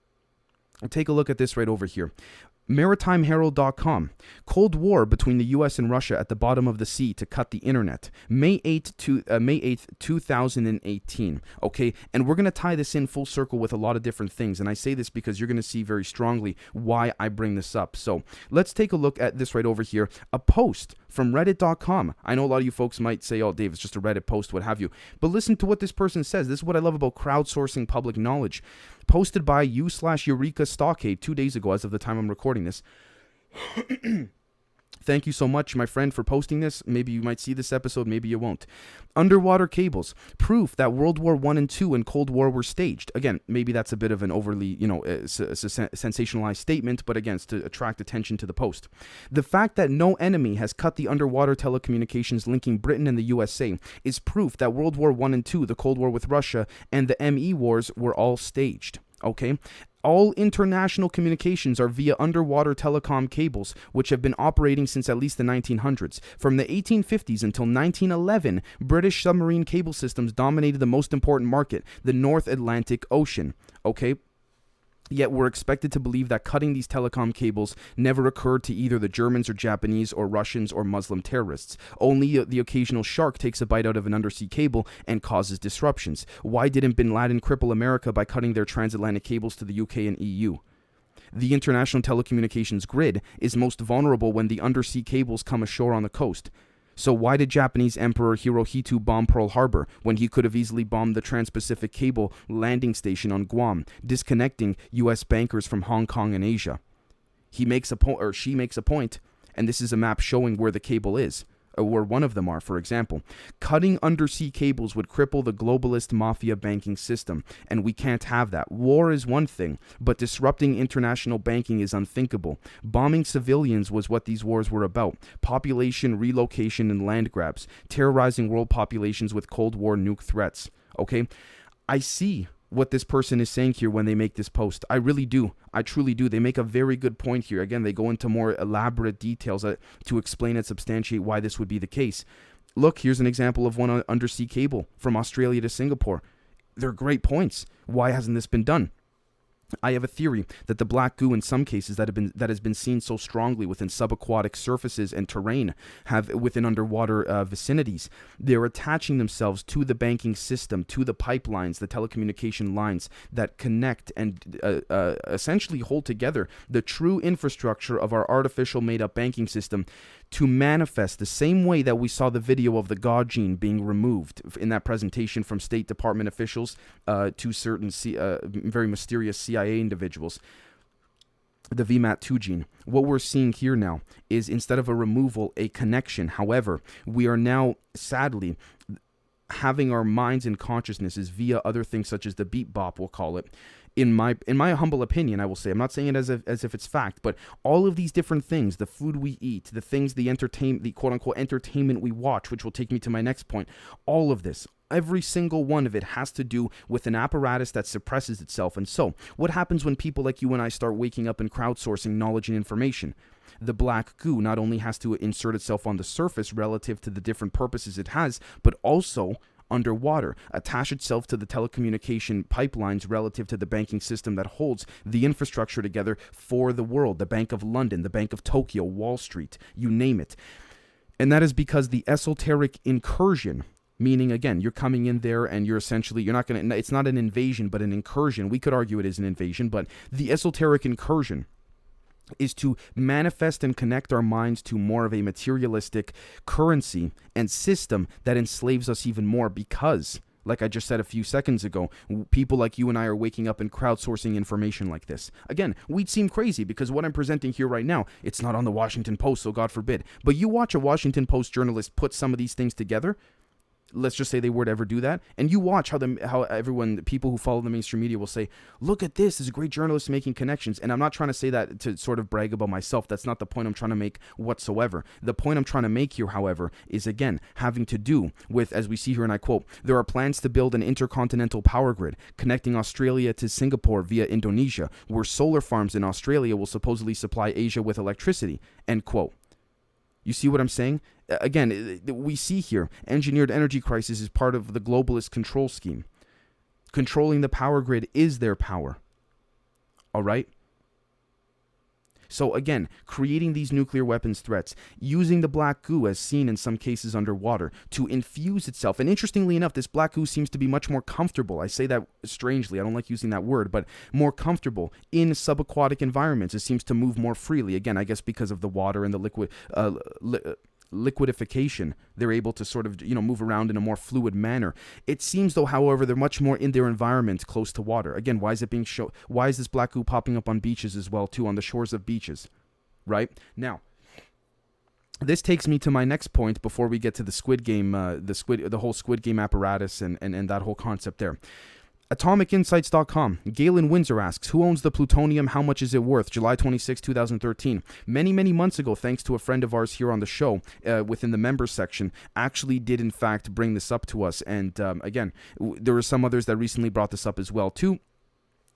take a look at this right over here. MaritimeHerald.com. Cold War between the U.S. and Russia at the bottom of the sea to cut the internet. May 8th, 2018. Okay, and we're going to tie this in full circle with a lot of different things. And I say this because you're going to see very strongly why I bring this up. So let's take a look at this right over here. A post from Reddit.com. I know a lot of you folks might say, oh, Dave, it's just a Reddit post, what have you. But listen to what this person says. This is what I love about crowdsourcing public knowledge. Posted by u/Eureka Stockade 2 days ago as of the time I'm recording this. Thank you so much, my friend, for posting this. Maybe you might see this episode, maybe you won't. Underwater cables. Proof that World War I and II and Cold War were staged. Again, maybe that's a bit of an overly, sensationalized statement, but again, it's to attract attention to the post. The fact that no enemy has cut the underwater telecommunications linking Britain and the USA is proof that World War I and II, the Cold War with Russia, and the ME wars were all staged. Okay? All international communications are via underwater telecom cables, which have been operating since at least the 1900s. From the 1850s until 1911, British submarine cable systems dominated the most important market, the North Atlantic Ocean. Okay? Yet we're expected to believe that cutting these telecom cables never occurred to either the Germans or Japanese or Russians or Muslim terrorists. Only the occasional shark takes a bite out of an undersea cable and causes disruptions. Why didn't Bin Laden cripple America by cutting their transatlantic cables to the UK and EU? The international telecommunications grid is most vulnerable when the undersea cables come ashore on the coast. So why did Japanese Emperor Hirohito bomb Pearl Harbor when he could have easily bombed the Trans-Pacific Cable landing station on Guam, disconnecting U.S. bankers from Hong Kong and Asia? He makes a point, or she makes a point, and this is a map showing where the cable is. or one of them are, for example. Cutting undersea cables would cripple the globalist mafia banking system, and we can't have that. War is one thing, but disrupting international banking is unthinkable. Bombing civilians was what these wars were about. Population relocation and land grabs. Terrorizing world populations with Cold War nuke threats. Okay? I see what this person is saying here when they make this post. I really do. I truly do. They make a very good point here. Again, they go into more elaborate details to explain and substantiate why this would be the case. Look, here's an example of one undersea cable from Australia to Singapore. They're great points. Why hasn't this been done? I have a theory that the black goo in some cases that has been seen so strongly within subaquatic surfaces and terrain have within underwater vicinities, they're attaching themselves to the banking system, to the pipelines, the telecommunication lines that connect and essentially hold together the true infrastructure of our artificial made-up banking system to manifest the same way that we saw the video of the God gene being removed in that presentation from State Department officials to certain very mysterious CIA individuals. The VMAT2 gene. What we're seeing here now is, instead of a removal, a connection. However, we are now, sadly, having our minds and consciousnesses via other things such as the beat bop, we'll call it. In my humble opinion, I will say, I'm not saying it as if it's fact, but all of these different things, the food we eat, the things, the quote unquote entertainment we watch, which will take me to my next point, all of this, every single one of it has to do with an apparatus that suppresses itself. And so, what happens when people like you and I start waking up and crowdsourcing knowledge and information? The black goo not only has to insert itself on the surface relative to the different purposes it has, but also underwater, attach itself to the telecommunication pipelines relative to the banking system that holds the infrastructure together for the world, the Bank of London, the Bank of Tokyo, Wall Street, you name it. And that is because the esoteric incursion, meaning, again, you're coming in there and you're essentially, it's not an invasion, but an incursion. We could argue it is an invasion, but the esoteric incursion is to manifest and connect our minds to more of a materialistic currency and system that enslaves us even more because, like I just said a few seconds ago, people like you and I are waking up and crowdsourcing information like this. Again, we'd seem crazy because what I'm presenting here right now, it's not on the Washington Post, so God forbid. But you watch a Washington Post journalist put some of these things together, let's just say they were to ever do that, and you watch how people who follow the mainstream media will say, look at this is a great journalist making connections. And I'm not trying to say that to sort of brag about myself. That's not the point I'm trying to make whatsoever. The point I'm trying to make here, however, is, again, having to do with, as we see here, and I quote, there are plans to build an intercontinental power grid connecting Australia to Singapore via Indonesia, where solar farms in Australia will supposedly supply Asia with electricity, end quote. You see what I'm saying? Again, we see here, engineered energy crisis is part of the globalist control scheme. Controlling the power grid is their power. All right? So again, creating these nuclear weapons threats, using the black goo as seen in some cases underwater to infuse itself. And interestingly enough, this black goo seems to be much more comfortable. I say that strangely. I don't like using that word, but more comfortable in subaquatic environments. It seems to move more freely. Again, I guess because of the water and the liquidification, they're able to sort of, move around in a more fluid manner. It seems, though, however, they're much more in their environment close to water. Again, why is why is this black goo popping up on beaches as well, too, on the shores of beaches, right? Now, this takes me to my next point before we get to the Squid Game, the whole Squid Game apparatus and that whole concept there. AtomicInsights.com. Galen Windsor asks, who owns the plutonium? How much is it worth? July 26, 2013. Many, many months ago, thanks to a friend of ours here on the show, within the members section, actually did in fact bring this up to us. And again, there were some others that recently brought this up as well too,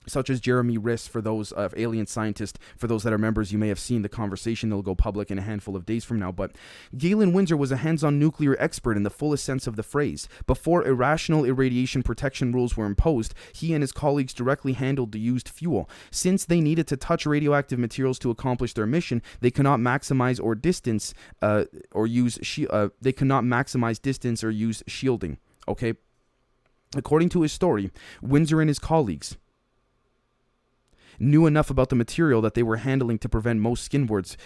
such as Jeremy Riss, for those alien scientists. For those that are members, you may have seen the conversation. They'll go public in a handful of days from now. But Galen Windsor was a hands-on nuclear expert in the fullest sense of the phrase. Before irrational irradiation protection rules were imposed, he and his colleagues directly handled the used fuel. Since they needed to touch radioactive materials to accomplish their mission, they cannot maximize distance or use shielding. Okay. According to his story, Windsor and his colleagues knew enough about the material that they were handling to prevent most skin burns,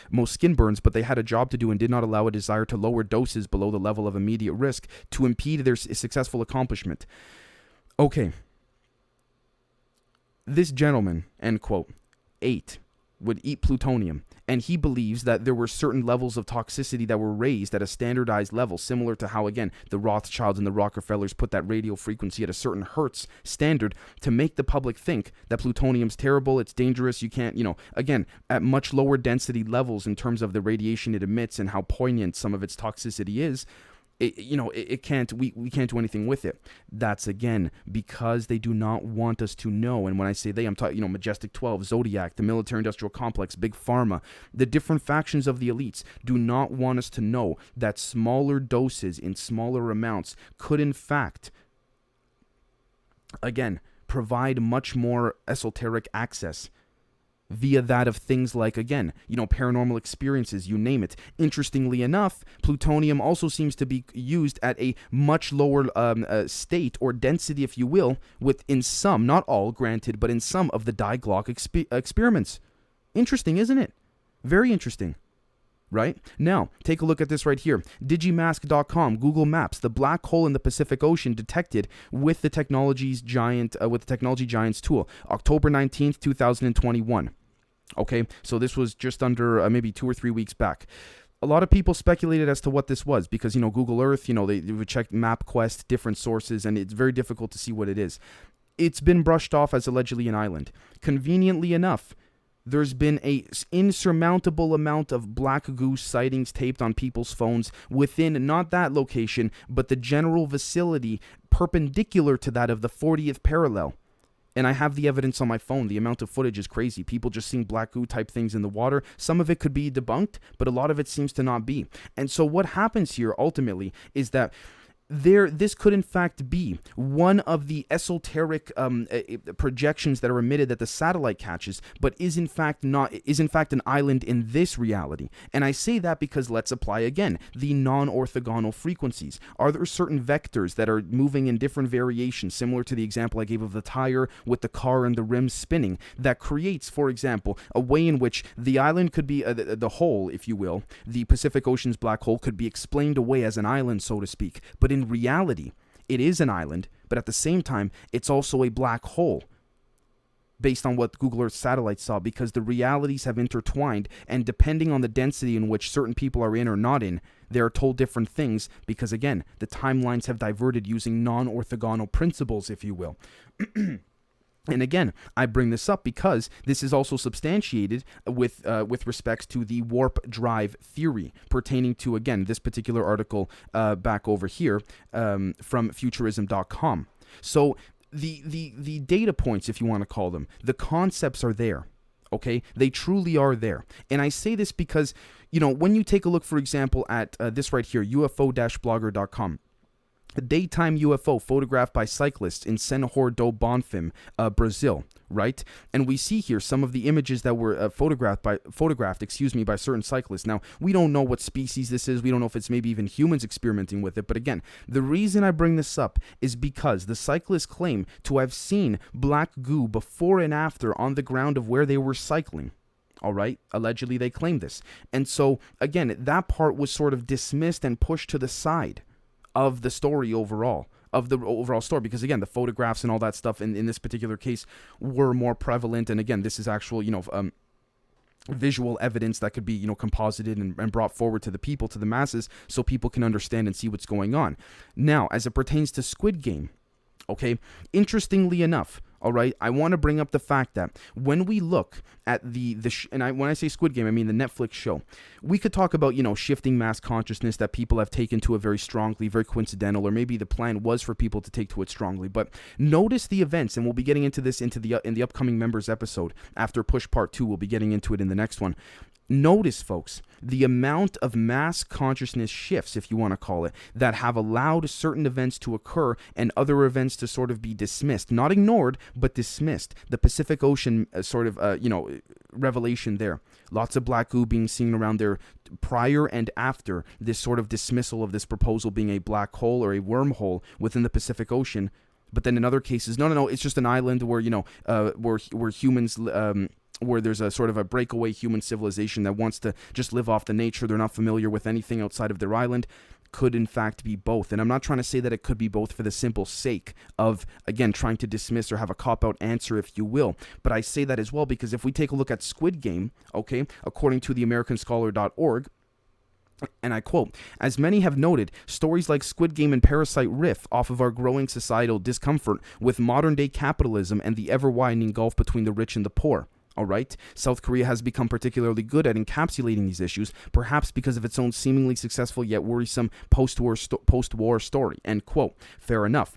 but they had a job to do and did not allow a desire to lower doses below the level of immediate risk to impede their successful accomplishment. Okay. This gentleman, end quote, would eat plutonium, And he believes that there were certain levels of toxicity that were raised at a standardized level, similar to how, again, the Rothschilds and the Rockefellers put that radio frequency at a certain hertz standard to make the public think that plutonium's terrible, it's dangerous, you can't, again, at much lower density levels in terms of the radiation it emits and how poignant some of its toxicity is. We can't do anything with it. That's, again, because they do not want us to know. And when I say they, I'm talking, Majestic 12, Zodiac, the military-industrial complex, Big Pharma, the different factions of the elites do not want us to know that smaller doses in smaller amounts could, in fact, again, provide much more esoteric access via that of things like, again, paranormal experiences, you name it. Interestingly enough, plutonium also seems to be used at a much lower state or density, if you will, within some, not all, granted, but in some of the Die Glocke experiments. Interesting, isn't it? Very interesting. Right? Now, take a look at this right here. Digimask.com, Google Maps, the black hole in the Pacific Ocean detected with the technology giant's tool, October 19th, 2021. Okay, so this was just under maybe 2 or 3 weeks back. A lot of people speculated as to what this was because, Google Earth, they would check MapQuest, different sources, and it's very difficult to see what it is. It's been brushed off as allegedly an island. Conveniently enough, there's been an insurmountable amount of black goose sightings taped on people's phones within not that location, but the general vicinity perpendicular to that of the 40th parallel. And I have the evidence on my phone. The amount of footage is crazy. People just seeing black goo type things in the water. Some of it could be debunked, but a lot of it seems to not be. And so what happens here ultimately is that this could in fact be one of the esoteric projections that are emitted that the satellite catches, but is in fact an island in this reality. And I say that because let's apply again the non-orthogonal frequencies. Are there certain vectors that are moving in different variations, similar to the example I gave of the tire with the car and the rims spinning, that creates, for example, a way in which the island could be the hole, if you will, the Pacific Ocean's black hole could be explained away as an island, so to speak, but in reality, it is an island, but at the same time, it's also a black hole based on what Google Earth satellites saw, because the realities have intertwined, and depending on the density in which certain people are in or not in, they are told different things because, again, the timelines have diverted using non-orthogonal principles, if you will. And again, I bring this up because this is also substantiated with respects to the warp drive theory pertaining to, again, this particular article back over here from futurism.com. So the data points, if you want to call them, the concepts are there. Okay, they truly are there. And I say this because, when you take a look, for example, at this right here, ufo-blogger.com, a daytime UFO photographed by cyclists in Senhor do Bonfim, Brazil, right? And we see here some of the images that were photographed by certain cyclists. Now, we don't know what species this is. We don't know if it's maybe even humans experimenting with it. But again, the reason I bring this up is because the cyclists claim to have seen black goo before and after on the ground of where they were cycling. All right, allegedly they claim this. And so, again, that part was sort of dismissed and pushed to the side of the story overall, story, because again, the photographs and all that stuff in this particular case were more prevalent, and again, this is actual, visual evidence that could be, composited and brought forward to the people, to the masses, so people can understand and see what's going on. Now, as it pertains to Squid Game, okay, interestingly enough, all right, I want to bring up the fact that when we look at when I say Squid Game, I mean the Netflix show, we could talk about, shifting mass consciousness that people have taken to it very strongly, very coincidental, or maybe the plan was for people to take to it strongly. But notice the events, and we'll be getting into this in the upcoming members episode. After Push Part 2, we'll be getting into it in the next one. Notice, folks, the amount of mass consciousness shifts, if you want to call it, that have allowed certain events to occur and other events to sort of be dismissed. Not ignored, but dismissed. The Pacific Ocean revelation there. Lots of black goo being seen around there prior and after this sort of dismissal of this proposal being a black hole or a wormhole within the Pacific Ocean. But then in other cases, no, it's just an island where, where humans... where there's a sort of a breakaway human civilization that wants to just live off the nature. They're not familiar with anything outside of their island. could in fact be both. And I'm not trying to say that it could be both for the simple sake of, again, trying to dismiss or have a cop-out answer, if you will. But I say that as well because if we take a look at Squid Game, okay, according to the AmericanScholar.org, and I quote, "As many have noted, stories like Squid Game and Parasite riff off of our growing societal discomfort with modern-day capitalism and the ever-widening gulf between the rich and the poor." All right. South Korea has become particularly good at encapsulating these issues, perhaps because of its own seemingly successful yet worrisome post-war story. End quote. Fair enough.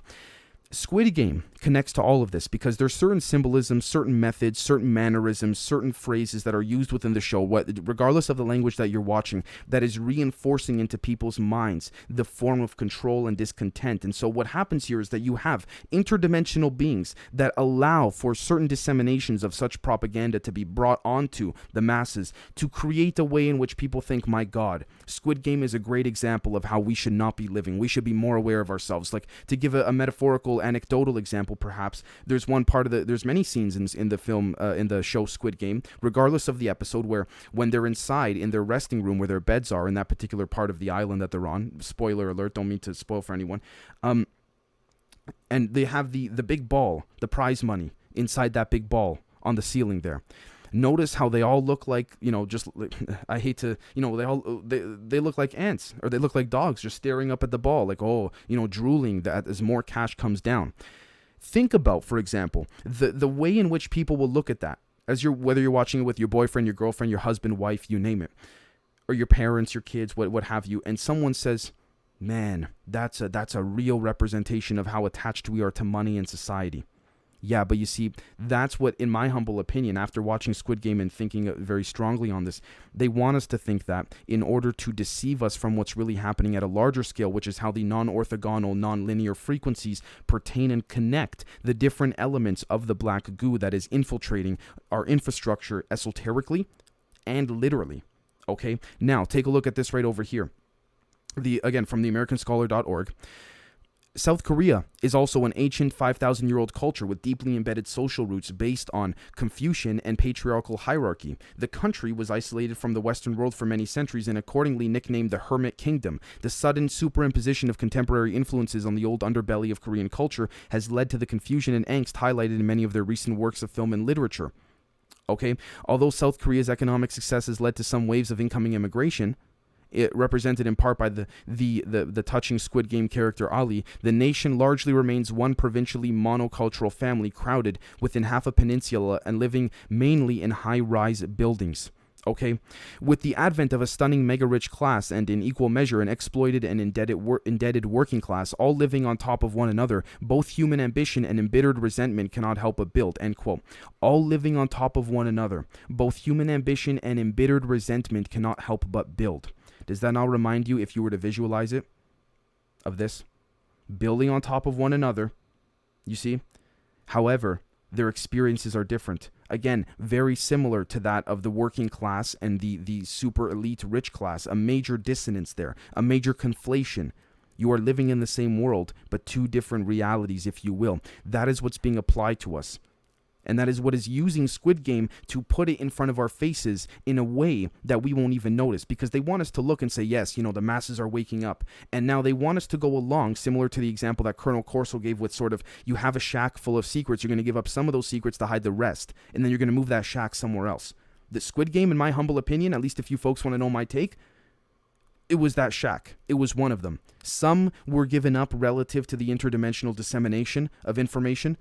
Squid Game connects to all of this because there's certain symbolisms, certain methods, certain mannerisms, certain phrases that are used within the show, regardless of the language that you're watching, that is reinforcing into people's minds the form of control and discontent. And so what happens here is that you have interdimensional beings that allow for certain disseminations of such propaganda to be brought onto the masses to create a way in which people think, my God, Squid Game is a great example of how we should not be living. We should be more aware of ourselves. Like, to give a metaphorical, anecdotal example, perhaps, there's one part of there's many scenes in the film, in the show Squid Game, regardless of the episode, where when they're inside in their resting room where their beds are in that particular part of the island that they're on, spoiler alert, don't mean to spoil for anyone, and they have the big ball, the prize money inside that big ball on the ceiling there. Notice how they all look like, just, I hate to, they look like ants, or they look like dogs just staring up at the ball, like, drooling that as more cash comes down. Think about, for example, the way in which people will look at that, whether you're watching it with your boyfriend, your girlfriend, your husband, wife, you name it, or your parents, your kids, what have you, and someone says, man, that's a real representation of how attached we are to money and society. Yeah, but you see, that's what, in my humble opinion, after watching Squid Game and thinking very strongly on this, they want us to think that in order to deceive us from what's really happening at a larger scale, which is how the non-orthogonal, non-linear frequencies pertain and connect the different elements of the black goo that is infiltrating our infrastructure esoterically and literally. Okay, now take a look at this right over here. Again, from the AmericanScholar.org. South Korea is also an ancient 5,000-year-old culture with deeply embedded social roots based on Confucian and patriarchal hierarchy. The country was isolated from the Western world for many centuries and accordingly nicknamed the Hermit Kingdom. The sudden superimposition of contemporary influences on the old underbelly of Korean culture has led to the confusion and angst highlighted in many of their recent works of film and literature. Okay, although South Korea's economic success has led to some waves of incoming immigration, it represented in part by the touching Squid Game character Ali, the nation largely remains one provincially monocultural family crowded within half a peninsula and living mainly in high-rise buildings. Okay, with the advent of a stunning mega-rich class and in equal measure an exploited and indebted working class, all living on top of one another, both human ambition and embittered resentment cannot help but build, end quote. All living on top of one another, both human ambition and embittered resentment cannot help but build. Does that now remind you, if you were to visualize it, of this? Building on top of one another, you see? However, their experiences are different. Again, very similar to that of the working class and the super elite rich class. A major dissonance there, a major conflation. You are living in the same world, but two different realities, if you will. That is what's being applied to us. And that is what is using Squid Game to put it in front of our faces in a way that we won't even notice, because they want us to look and say, yes, the masses are waking up. And now they want us to go along, similar to the example that Colonel Corso gave with sort of, you have a shack full of secrets, you're going to give up some of those secrets to hide the rest, and then you're going to move that shack somewhere else. The Squid Game, in my humble opinion, at least if you folks want to know my take, it was that shack. It was one of them. Some were given up relative to the interdimensional dissemination of information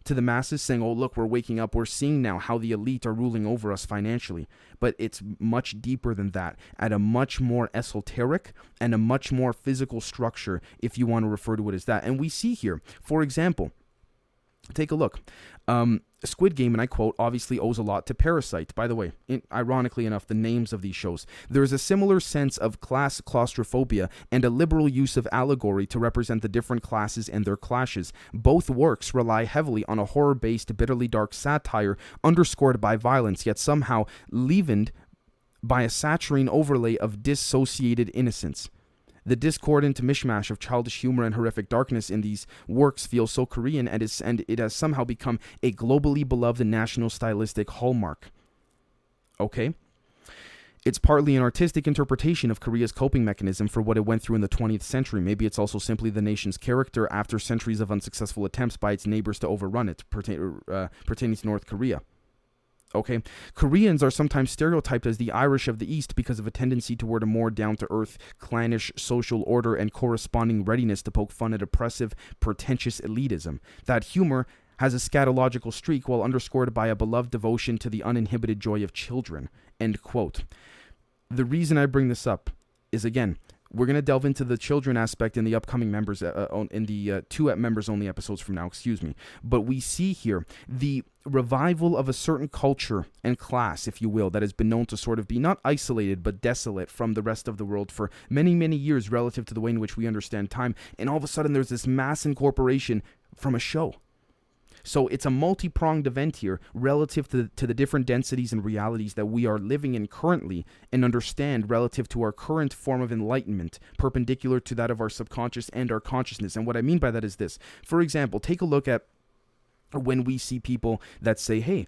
to the masses, saying, oh, look, we're waking up. We're seeing now how the elite are ruling over us financially. But it's much deeper than that, at a much more esoteric and a much more physical structure, if you want to refer to it as that. And we see here, for example, take a look. Squid Game, and I quote, obviously owes a lot to Parasite. By the way, ironically enough, the names of these shows. There is a similar sense of class claustrophobia and a liberal use of allegory to represent the different classes and their clashes. Both works rely heavily on a horror-based, bitterly dark satire underscored by violence, yet somehow leavened by a saturine overlay of dissociated innocence. The discordant mishmash of childish humor and horrific darkness in these works feels so Korean and it has somehow become a globally beloved national stylistic hallmark. Okay? It's partly an artistic interpretation of Korea's coping mechanism for what it went through in the 20th century. Maybe it's also simply the nation's character after centuries of unsuccessful attempts by its neighbors to overrun it, pertaining to North Korea. Okay, Koreans are sometimes stereotyped as the Irish of the East because of a tendency toward a more down-to-earth, clannish social order and corresponding readiness to poke fun at oppressive, pretentious elitism. That humor has a scatological streak while underscored by a beloved devotion to the uninhibited joy of children. End quote. The reason I bring this up is, again, we're going to delve into the children aspect in the upcoming members, in the two members-only episodes from now, But we see here the revival of a certain culture and class, if you will, that has been known to sort of be not isolated, but desolate from the rest of the world for many, many years relative to the way in which we understand time. And all of a sudden, there's this mass incorporation from a show. So it's a multi-pronged event here relative to the different densities and realities that we are living in currently and understand relative to our current form of enlightenment, perpendicular to that of our subconscious and our consciousness. And what I mean by that is this. For example, take a look at when we see people that say, hey,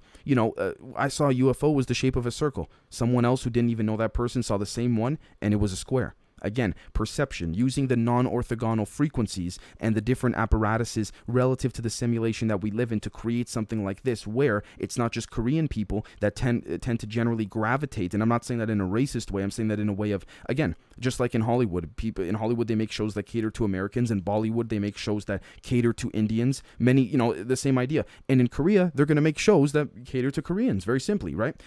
I saw a UFO was the shape of a circle. Someone else who didn't even know that person saw the same one and it was a square. Again, perception, using the non-orthogonal frequencies and the different apparatuses relative to the simulation that we live in to create something like this, where it's not just Korean people that tend to generally gravitate. And I'm not saying that in a racist way. I'm saying that in a way of, again, just like in Hollywood. People in Hollywood, they make shows that cater to Americans. In Bollywood, they make shows that cater to Indians. Many, the same idea. And in Korea, they're going to make shows that cater to Koreans, very simply, right?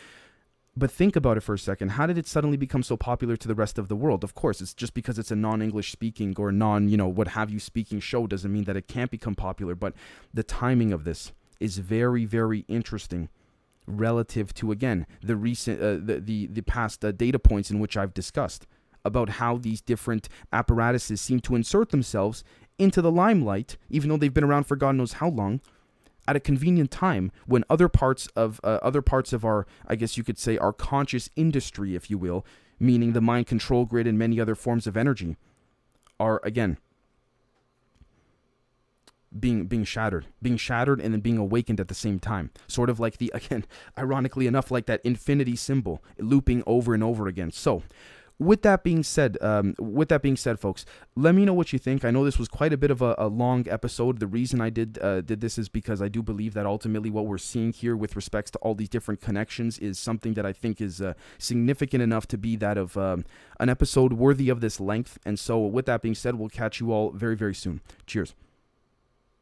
But think about it for a second. How did it suddenly become so popular to the rest of the world? Of course, it's just because it's a non-English speaking or what have you speaking show doesn't mean that it can't become popular. But the timing of this is very, very interesting relative to, again, the recent, the past data points in which I've discussed about how these different apparatuses seem to insert themselves into the limelight, even though they've been around for God knows how long, at a convenient time when other parts of our, I guess you could say, our conscious industry, if you will, meaning the mind control grid and many other forms of energy, are, again, being shattered and then being awakened at the same time. Sort of like ironically enough, like that infinity symbol looping over and over again. So, With that being said, folks, let me know what you think. I know this was quite a bit of a long episode. The reason I did this is because I do believe that ultimately what we're seeing here with respects to all these different connections is something that I think is significant enough to be that of an episode worthy of this length. And so with that being said, we'll catch you all very, very soon. Cheers.